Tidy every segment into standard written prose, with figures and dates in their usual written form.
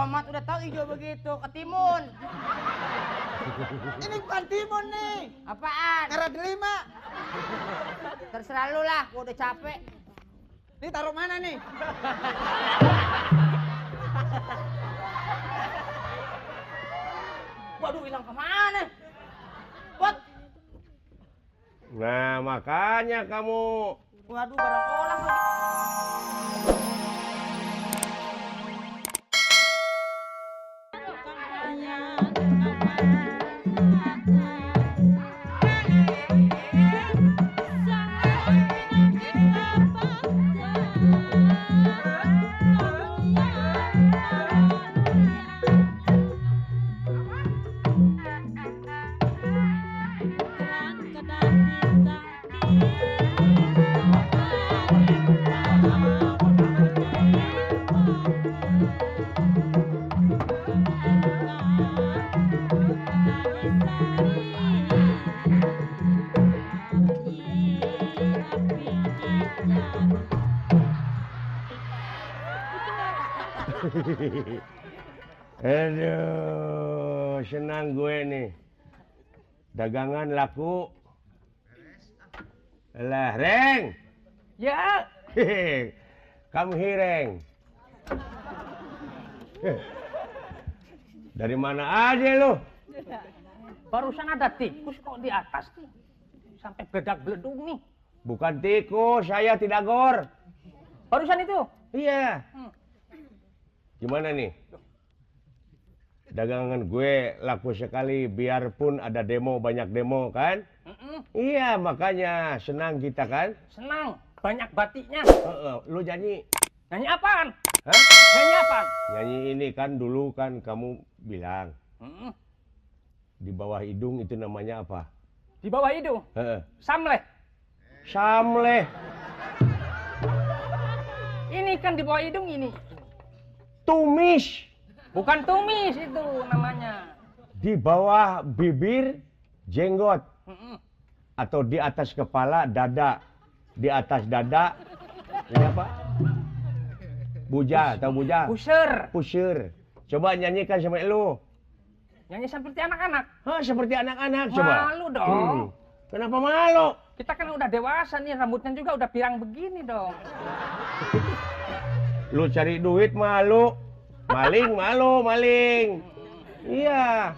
amat, udah tahu hijau begitu, ketimun. Ini bukan timun nih. Apaan? Karat delima. Terserah lu lah, gua udah capek. Ini taruh mana nih? Waduh, hilang kemana? Pot. Nah, makanya kamu. Waduh, barang orang lagi. Aduh, senang gue nih. Dagangan laku. Lah, Reng. Ya. Kamu hireng. Dari mana aja lu? Barusan ada tikus kok di atas nih. Sampai bedak-beledung nih. Bukan tikus, saya tidak gor. Barusan itu? Iya. Gimana nih? Dagangan gue laku sekali biarpun ada demo, banyak demo kan? Iya, makanya senang kita kan? Senang, banyak batiknya. Lu nyanyi. Nyanyi apaan? Hah? Nyanyi apaan? Nyanyi ini kan dulu kan kamu bilang. Di bawah hidung itu namanya apa? Di bawah hidung? Samleh. Samleh. Ini kan di bawah hidung ini. Tumis. Bukan tumis itu namanya. Di bawah bibir jenggot. Atau di atas kepala dada. Di atas dada ini apa? Buja, tahu buja? Pusir. Pusir. Coba nyanyikan sama lu. Nyanyi seperti anak-anak. Hah, seperti anak-anak coba. Malu dong. Kenapa malu? Kita kan udah dewasa nih, rambutnya juga udah pirang begini dong. Lu cari duit malu. Maling malu, maling. Iya.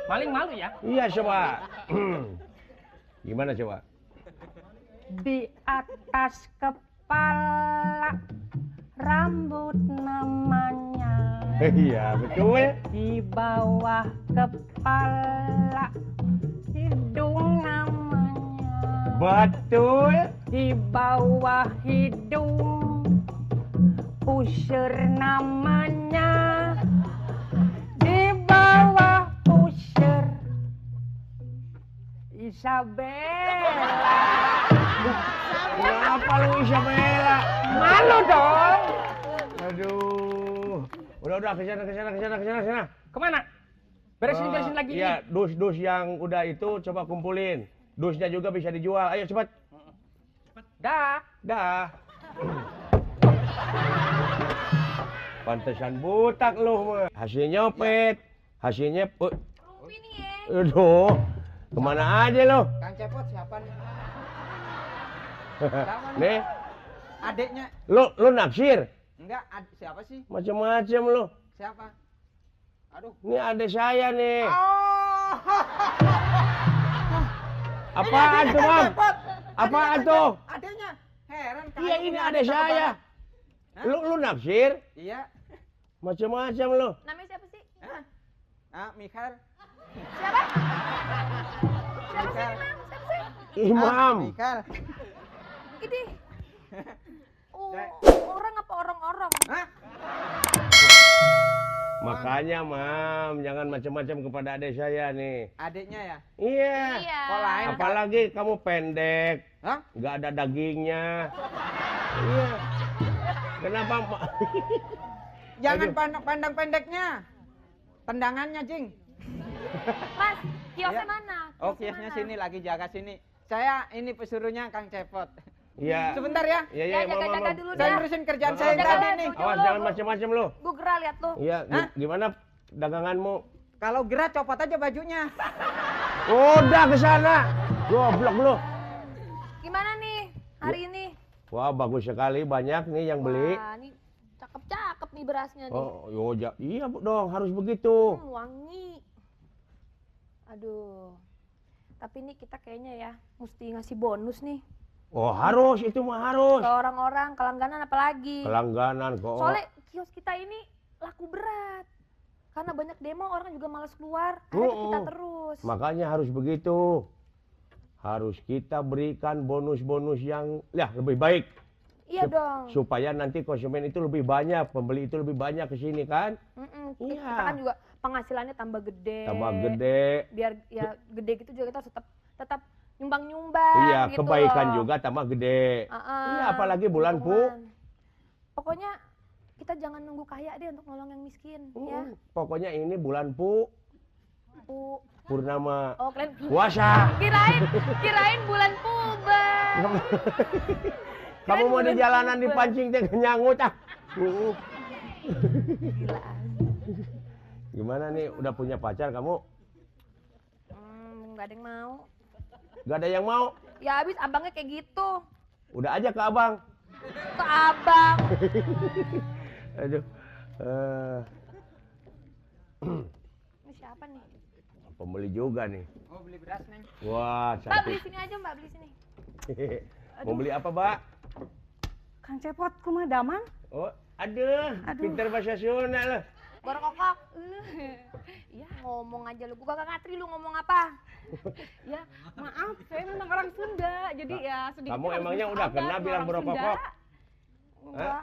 Maling malu ya? Iya, coba. Gimana coba? Di atas kepala rambut namanya. Iya, betul. Di bawah kepala hidung namanya. Betul. Di bawah hidung pusir namanya. Di bawah pusir Isabella. Kenapa lu Isabella? Malu dong. Aduh. Udah ke sana. Kemana? Beresin lagi Iya, nih. dus yang udah itu coba kumpulin. Dusnya juga bisa dijual. Ayo cepat. Dah. Pantesan butak lu mah. Hasilnya nyopet. Hasilnya aduh. Kemana aja lo? Kang Cepot siapa nih? Nih. Adiknya. Lu naksir? Enggak, siapa sih? Macam-macam lu. Siapa? Aduh. Ini adik saya nih. Oh. Apaan tuh, Mam? Apaan tuh? Adiknya. Heran kan. Iya, ini adik saya. Lu naksir? Iya. Macam-macam lu. Namanya siapa sih? Mikhail. Siapa? Siapa sih? Mikhail. Siapa sih? Imam. Mikhail. Ini. Orang apa orang-orang? Hah? Makanya, Mam, jangan macam-macam kepada adik saya nih. Adiknya ya? Iya. Iya. Kok lain? Apalagi kamu pendek. Hah? Nggak ada dagingnya. Iya. Kenapa? Jangan Aduh. pandang pendeknya. Tendangannya, Jing. Mas, kiosnya Iya. mana? Oh, kiosnya sini lagi jaga sini. Saya ini pesuruhnya Kang Cepot. Iya. Sebentar ya. Iya, Ya, jaga-jaga dulu Saya dah. ngurusin kerjaan Oh, saya yang jaga tadi dah, nih. tuh. Awas jangan macam-macam lu. Gue gerah lihat tuh. Iya, Hah? gimana daganganmu? Kalau gerah copot aja bajunya. Udah ke sana. Goblok lu. Gimana nih hari ini? Wah, bagus sekali, banyak nih yang beli. Wah, ini cakep-cakep nih berasnya nih. Oh, iya dong, harus begitu. Wangi. Aduh. Tapi nih kita kayaknya ya mesti ngasih bonus nih Oh, harus, itu mah harus. ke orang-orang kelangganan apalagi. Pelangganan kok. Soalnya kios kita ini laku berat. Karena banyak demo orang juga malas keluar. Akhirnya kita terus. Makanya harus begitu. Harus kita berikan bonus-bonus yang lebih baik. Iya dong. Supaya nanti konsumen itu lebih banyak, pembeli itu lebih banyak ke sini kan. Iya. Kita kan juga penghasilannya tambah gede. Tambah gede. Biar ya gede gitu juga kita harus tetap nyumbang-nyumbang. Iya, gitu kebaikan loh. juga tambah gede. Iya, apalagi bulan Keuntungan. Pokoknya kita jangan nunggu kaya deh untuk nolong yang miskin, ya. Pokoknya ini bulan Purnama. Oh, kalian Puasa. kirain bulan puber. Kamu mau di jalanan dipancing teh nyangut ah. Gila. Gimana nih, udah punya pacar kamu? Nggak ada yang mau. Gak ada yang mau? Ya habis abangnya kayak gitu. Udah aja ke abang. Ke abang. Aduh. Ini siapa nih? Pembeli juga nih. Oh, beli beras, Neng. Wah, Mbak beli cantik. sini aja, Mbak beli sini. Mau beli apa, Mbak? Kang Cepot kumaha damang? Oh, aduh. Pinter bahasa Sunda loh. Borok kokok. Ya ngomong aja lu. Gua kagak ngatri lu ngomong apa. Ya, maaf, saya memang orang Sunda. Jadi ya sedikit. Kamu harus emangnya bersabar udah kena sama bilang orang borokokok? Sunda. Enggak.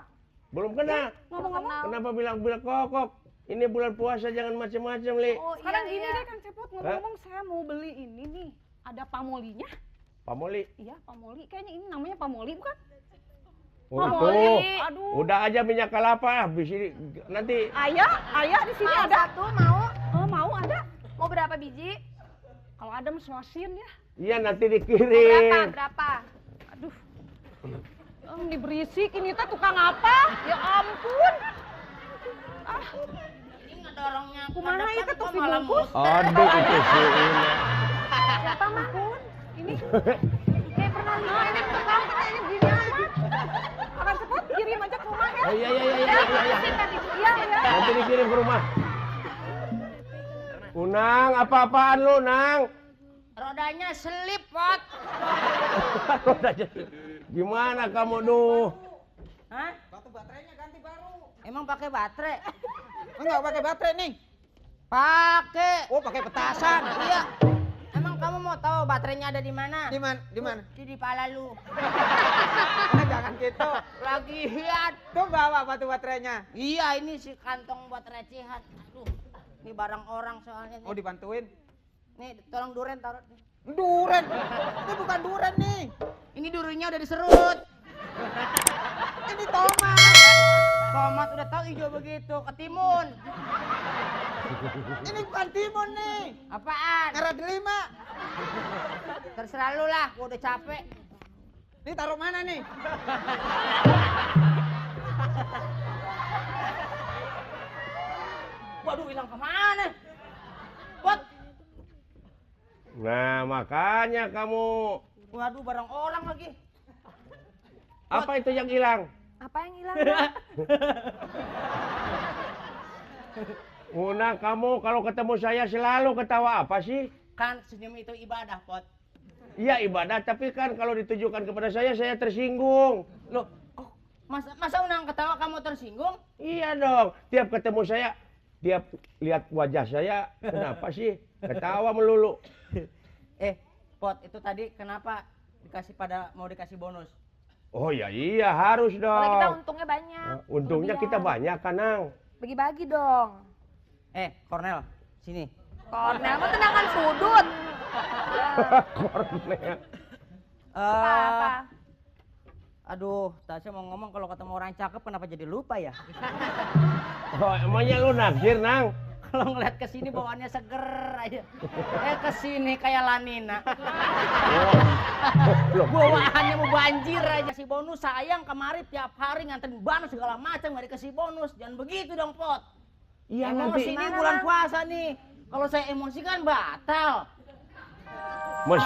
Belum kena. Ngomong-ngomong, Kenal. Kenapa bilang kokok? Ini bulan puasa jangan macem-macem, Li. Oh, sekarang iya, gini iya. deh Kang Cepot, ngomong-ngomong saya mau beli ini nih. Ada pamolinya? Pamoli. Iya, pamoli. Kayaknya ini namanya pamoli bukan? Oh, Pamoli. itu. Aduh. Udah aja minyak kelapa habis ini nanti Ayah di sini Mau ada. satu, mau? Oh, mau ada. Mau berapa biji? Kalau ada mesuasin ya. iya nanti Mau dikirim. berapa? Aduh. Diberisik ini teh tukang apa? Ya ampun. Kumaha itu tuh si bungkus? Aduh itu sih ini. Siapa mah? Ini kayak pernah lihat ini tukang Ini gini amat. Akan Cepot kirim aja ke rumah ya. Oh, iya. Iya, ya. Nanti dikirim ke rumah. Unang, apa-apaan lu, Nang? Rodanya selip, Pot. Gimana kamu, duh? Hah? Batu baterainya ganti baru. Emang pakai baterai? Enggak pakai baterai nih. Pakai. Oh, pakai petasan. Iya. Emang kamu mau tahu baterainya ada di mana? Di mana? Di mana? Di pala lu. Jangan gitu. Lagi lihat. Tuh bawa batu baterainya. Iya, ini si kantong buat recehan. Aduh. Ini barang orang soalnya. Oh, dibantuin. Nih, tolong duren taruh. Duren. Ini bukan duren nih. Ini durinya udah diserut. Ini tomat. Tomat udah tahu hijau begitu, ketimun. Ini bukan timun nih. Apaan? Merah delima. Terserah lu lah, gua udah capek. Ini taruh mana nih? Waduh, hilang kemana? Pot. Nah, makanya kamu. Waduh, barang orang lagi. Apa itu yang hilang? Apa yang hilang? Bang? Unang, kamu kalau ketemu saya selalu ketawa apa sih? Kan senyum itu ibadah, Pot. Iya ibadah, tapi kan kalau ditujukan kepada saya tersinggung. Loh, kok masa Unang ketawa kamu tersinggung? Iya dong, tiap ketemu saya, tiap lihat wajah saya, kenapa sih ketawa melulu? Pot, itu tadi kenapa mau dikasih bonus? Oh ya iya harus dong. Kalau kita untungnya banyak. Untungnya kita banyak, Kanang. Bagi-bagi dong. Cornel, sini. Kornel mah tendangan sudut. Kornel. Apa? Aduh, Tasya mau ngomong kalau ketemu orang cakep kenapa jadi lupa ya? Oh, emangnya lu naksir, Nang? Kalau ngeliat ke sini bawaannya seger aja. Ke sini kayak lanina. Bawaannya mau banjir aja. Si bonus sayang kemari tiap hari nganterin barang segala macam nggak dikasih bonus. Jangan begitu dong, Pot. Iya Emosi nanti. ini bulan puasa nih. Kalau saya emosi kan batal. Mas,